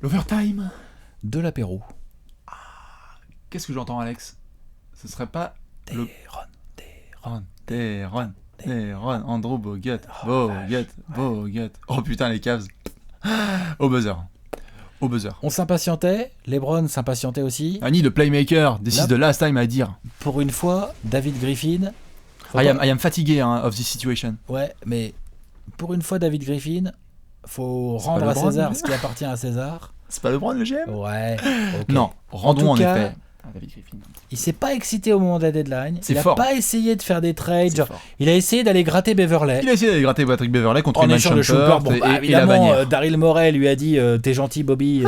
L'overtime. de l'apéro. Qu'est-ce que j'entends, Alex? Ce serait pas le... Ron, Andrew Bogut. Bogut. Oh putain, les Cavs. Au buzzer. On s'impatientait, LeBron s'impatientait aussi. Annie, le playmaker, this is the last time à dire. Pour une fois, David Griffin. I am fatigué of this situation. Ouais, mais pour une fois, David Griffin, faut rendre à César ce qui appartient à César. C'est pas LeBron le GM? Ouais. Okay. Non, rendons en cas, effet. David Griffin. Il s'est pas excité au moment de la deadline. C'est il fort. a pas essayé de faire des trades. Genre, il a essayé d'aller gratter Beverley. Il a essayé d'aller gratter Patrick Beverley contre en Iman échange de Shumpert Bon, et la évidemment, bannière. Daryl Morey lui a dit t'es gentil, Bobby.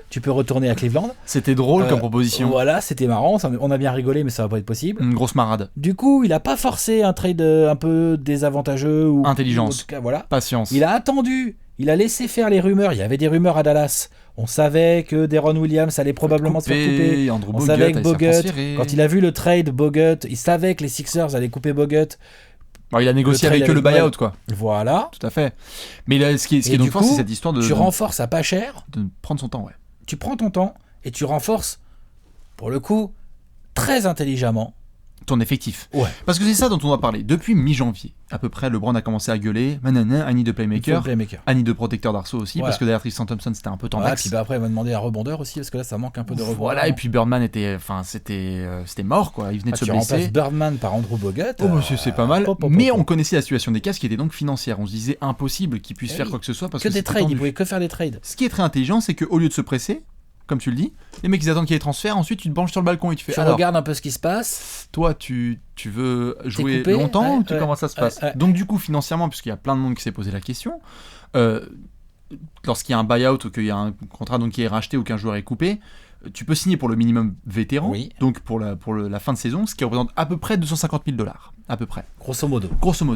Tu peux retourner à Cleveland. C'était drôle comme proposition. Voilà, c'était marrant. On a bien rigolé, mais ça va pas être possible. Une grosse marade. Du coup, il a pas forcé un trade un peu désavantageux ou intelligence. En tout cas, voilà. Patience. Il a attendu. Il a laissé faire les rumeurs. Il y avait des rumeurs à Dallas. On savait que Deron Williams allait probablement se faire couper. Andrew On savait que Bogut, quand il a vu le trade Bogut, il savait que les Sixers allaient couper Bogut. Bon, il a négocié avec eux le buyout, quoi. Voilà. Tout à fait. Mais là, ce qui est donc fort, c'est cette histoire de... Tu renforces à pas cher. De prendre son temps, ouais. Tu prends ton temps et tu renforces, pour le coup, très intelligemment. Ton effectif. Ouais. Parce que c'est ça dont on doit parler. Depuis mi-janvier, à peu près, LeBron a commencé à gueuler. Annie de playmaker. Annie de protecteur d'arceau aussi. Voilà. Parce que derrière Tristan Thompson, c'était un peu tendax. Puis après, il m'a demandé un rebondeur aussi, parce que là, ça manque un peu de rebondeur. Voilà, et puis Birdman était. Enfin, c'était mort, quoi. Il venait de se blesser. Tu remplaces Birdman par Andrew Bogut. C'est pas mal. Mais on connaissait la situation des Cavs qui était donc financière. On se disait impossible qu'ils puissent faire quoi que ce soit. Parce que des trades, ils pouvaient que faire des trades. Ce qui est très intelligent, c'est qu'au lieu de se presser, comme tu le dis, les mecs ils attendent qu'il y ait transfert, ensuite tu te branches sur le balcon et tu fais. Tu regardes un peu ce qui se passe. Toi, tu veux jouer longtemps ou comment ça se passe? Donc du coup, financièrement, puisqu'il y a plein de monde qui s'est posé la question, lorsqu'il y a un buyout ou qu'il y a un contrat donc qui est racheté ou qu'un joueur est coupé, tu peux signer pour le minimum vétéran, donc pour la fin de saison, ce qui représente à peu près $250,000, à peu près. Grosso modo.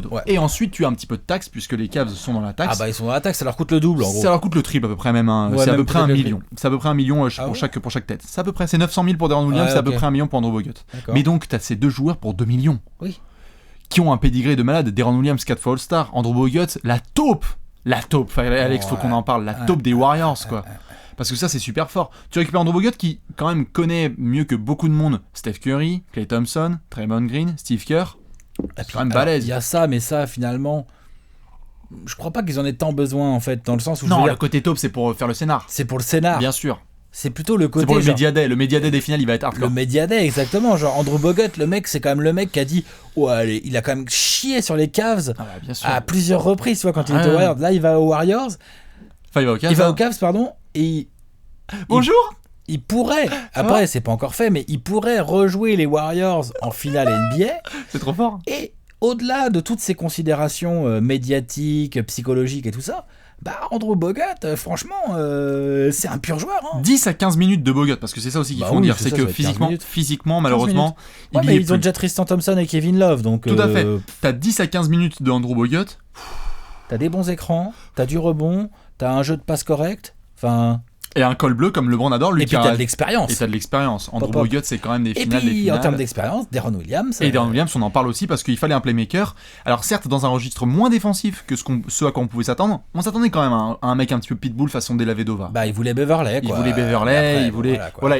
Ouais. Et ensuite, tu as un petit peu de taxe, puisque les Cavs sont dans la taxe. Ah bah ils sont dans la taxe, ça leur coûte le double en gros. Ça leur coûte le triple à peu près même. C'est à peu près $1 million. C'est à peu près $1 million pour chaque tête. C'est à peu près, c'est 900 000 pour Deron Williams, c'est à peu près $1 million pour Andrew Bogut. Mais donc, tu as ces deux joueurs pour 2 millions. Oui. Qui ont un pédigré de malade. Deron Williams, 4 fois All-Star. Andrew Bogut, la taupe. Alex, faut qu'on en parle. La taupe des Warriors, quoi. Parce que ça, c'est super fort. Tu récupères Andrew Bogut qui, quand même, connaît mieux que beaucoup de monde Steph Curry, Klay Thompson, Draymond Green, Steve Kerr. C'est quand même balèze. Il y a ça, mais ça, finalement, je crois pas qu'ils en aient tant besoin, en fait, dans le sens où... Non, le côté taupe, c'est pour faire le scénar. C'est pour le scénar. Bien sûr. C'est plutôt le côté... C'est pour le Media Day. Le Media Day des finales, il va être hardcore. Le Media Day, exactement. Genre, Andrew Bogut, le mec, c'est quand même le mec qui a dit... Ouais, allez, il a quand même chié sur les Cavs à plusieurs reprises, tu vois, quand il était aux Warriors. Là, il va aux Warriors. Enfin, il va aux Cavs. Il va aux Cavs, pardon, et... Bonjour. Il pourrait, après c'est pas encore fait, mais il pourrait rejouer les Warriors en finale NBA. C'est trop fort. Et au-delà de toutes ces considérations médiatiques, psychologiques et tout ça, bah Andrew Bogut, franchement, c'est un pur joueur. 10 à 15 minutes de Bogut, parce que c'est ça aussi qu'il faut dire, c'est que physiquement, malheureusement, mais ils ont déjà Tristan Thompson et Kevin Love, donc... Tout à fait. T'as 10 à 15 minutes de Andrew Bogut. T'as des bons écrans, t'as du rebond, t'as un jeu de passe correct, enfin... Et un col bleu comme LeBron adore. Et puis t'as de l'expérience. Et t'as de l'expérience. Andrew Bogut, c'est quand même des finales. Et puis en termes d'expérience, Deron Williams. Et Deron Williams, on en parle aussi parce qu'il fallait un playmaker. Alors certes, dans un registre moins défensif que ce à quoi on pouvait s'attendre, on s'attendait quand même à un mec un petit peu pitbull façon Della Vedova. Bah il voulait Beverley, quoi. Il voulait Beverley,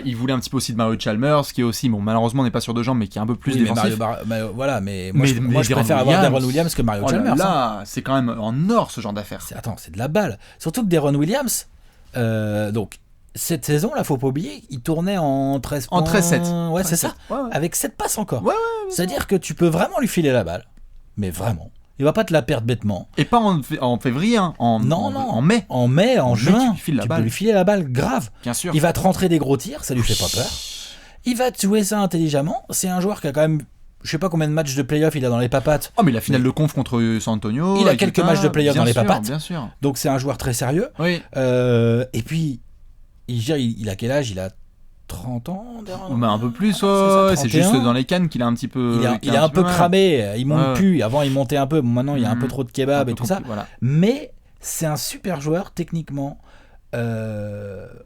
il voulait un petit peu aussi de Mario Chalmers, qui est aussi, bon malheureusement n'est pas sur deux jambes, mais qui est un peu plus défensif. Mais moi je préfère avoir Deron Williams que Mario Chalmers. Là, c'est quand même en or ce genre d'affaires. Attends, c'est de la balle. Surtout que Deron Williams, donc. Cette saison, là, faut pas oublier, il tournait en 13 points. En 13-7. Ouais, c'est ça. Ouais. Avec 7 passes encore. Ouais, c'est-à-dire que tu peux vraiment lui filer la balle. Mais vraiment. Il va pas te la perdre bêtement. Et pas en février, hein. En mai. En mai, en juin. Tu peux lui filer la balle grave. Bien sûr. Il va te rentrer des gros tirs, ça lui fait pas peur. Il va te jouer ça intelligemment. C'est un joueur qui a quand même... Je sais pas combien de matchs de playoff il a dans les papates. Oh, mais la finale de conf contre San Antonio. Il a quelques matchs de playoff dans les papates. Bien sûr. Donc c'est un joueur très sérieux. Oui. Et puis... Il a quel âge? Il a 30 ans? Un peu plus, c'est juste dans les cannes qu'il a un petit peu... Il est un peu cramé, il monte plus. Avant, il montait un peu. Bon, maintenant, il y a un peu trop de kebab et tout ça. Voilà. Mais c'est un super joueur, techniquement.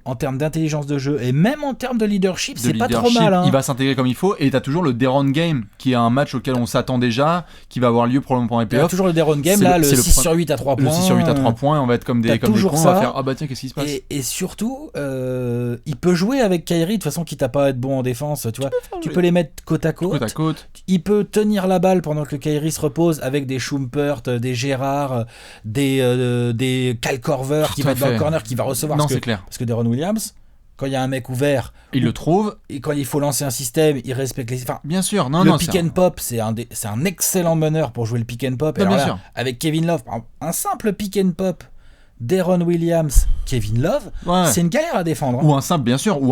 en termes d'intelligence de jeu et même en termes de leadership, c'est pas trop mal. Hein. Il va s'intégrer comme il faut et t'as toujours le Deron Game qui est un match auquel on s'attend déjà, qui va avoir lieu probablement pendant les playoffs. T'as toujours le Deron Game, là, le 6 sur 8 à 3 points. Le 6 sur 8 à 3 points, on va être comme des cons, on va faire tiens, qu'est-ce qui se passe ? Et surtout, il peut jouer avec Kyrie, de toute façon, quitte à pas être bon en défense, tu vois. Tu peux les mettre côte à côte. Il peut tenir la balle pendant que Kyrie se repose avec des Schumpert, des Gérard, des Kyle Korver qui va être dans le corner, qui va recevoir. Non, c'est clair. Parce que Deron Williams, quand il y a un mec ouvert, il le trouve. Et quand il faut lancer un système, il respecte les. Enfin, bien sûr, le pick and pop, c'est un excellent meneur pour jouer le pick and pop. Et bien alors sûr. Là, avec Kevin Love, un simple pick and pop, Deron Williams, Kevin Love, c'est une galère à défendre. Ou un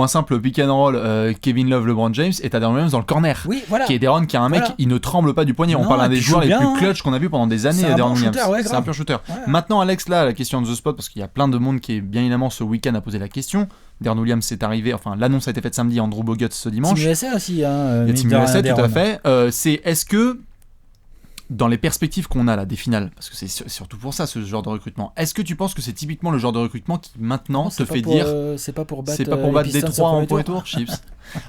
simple pick and roll, Kevin Love, LeBron James, et t'as Deron Williams dans le corner. Oui, voilà. Qui est Deron, qui est un mec, il ne tremble pas du poignet. On parle d'un des joueurs les plus clutch qu'on a vu pendant des années. Deron Williams. C'est un pur shooter. Ouais. Maintenant, Alex, là, la question de The Spot, parce qu'il y a plein de monde qui, bien évidemment, ce week-end a posé la question. Deron Williams est arrivé, enfin, l'annonce a été faite samedi, Andrew Bogut ce dimanche. Team USA aussi, hein. Il y a Team USA, tout à fait. Est-ce que, dans les perspectives qu'on a là des finales, parce que c'est surtout pour ça ce genre de recrutement, est-ce que tu penses que c'est typiquement le genre de recrutement qui maintenant te fait dire c'est pas pour battre Détroit en premier tour, Chips.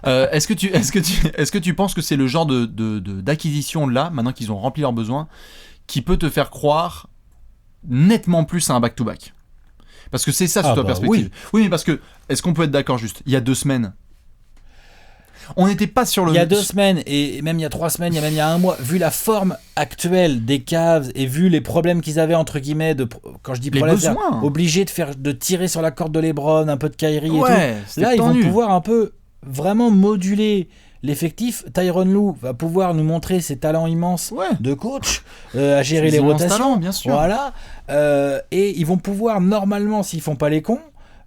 Est-ce que tu penses que c'est le genre d'acquisition là, maintenant qu'ils ont rempli leurs besoins, qui peut te faire croire nettement plus à un back-to-back? Parce que c'est ça sur ta perspective. Oui, mais parce que est-ce qu'on peut être d'accord juste il y a 2 semaines, on n'était pas sur le... Il y a 2 semaines, et même il y a 3 semaines, il y a un mois, vu la forme actuelle des Cavs et vu les problèmes qu'ils avaient, entre guillemets, quand je dis problème, obligés de tirer sur la corde de LeBron, un peu de Kyrie et tout. Là, ils vont pouvoir un peu vraiment moduler l'effectif. Tyronn Lue va pouvoir nous montrer ses talents immenses de coach, à gérer les rotations. Talents, bien sûr. Voilà. Et ils vont pouvoir, normalement, s'ils font pas les cons,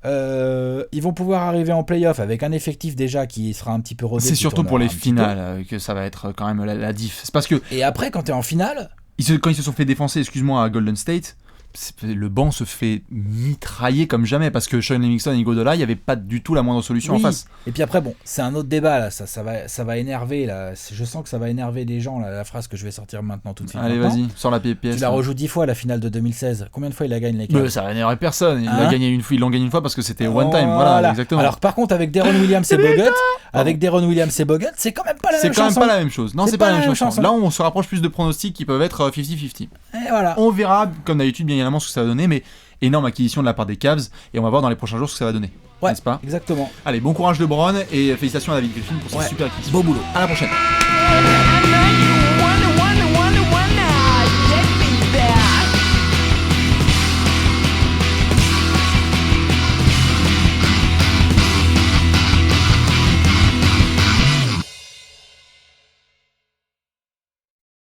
ils vont pouvoir arriver en play-off avec un effectif déjà qui sera un petit peu rodé. C'est surtout pour les finales que ça va être quand même la diff. C'est parce que... Et après, quand t'es en finale... Quand ils se sont fait défoncer, à Golden State, le banc se fait mitrailler comme jamais parce que Sean Livingston et Iguodala, il n'y avait pas du tout la moindre solution en face. Et puis après, c'est un autre débat là, ça va énerver là. Je sens que ça va énerver les gens là, la phrase que je vais sortir maintenant tout de suite. Allez, vas-y, sors la pièce. Tu la rejoues 10 fois la finale de 2016. Combien de fois il a gagné les Cavs? Ça n'énerverait personne. Ils l'ont gagné une fois parce que c'était one time. Voilà, exactement. Alors par contre avec Deron Williams et Bogut, c'est quand même pas la même chose. C'est quand même pas la même chose. Non, c'est pas la même chose. Là, on se rapproche plus de pronostics qui peuvent être 50-50. Et voilà. On verra comme d'habitude bien évidemment ce que ça va donner, mais énorme acquisition de la part des Cavs et on va voir dans les prochains jours ce que ça va donner. N'est-ce pas ? Exactement. Allez, bon courage LeBron et félicitations à David Griffin pour cette super acquisition. Beau boulot. À la prochaine.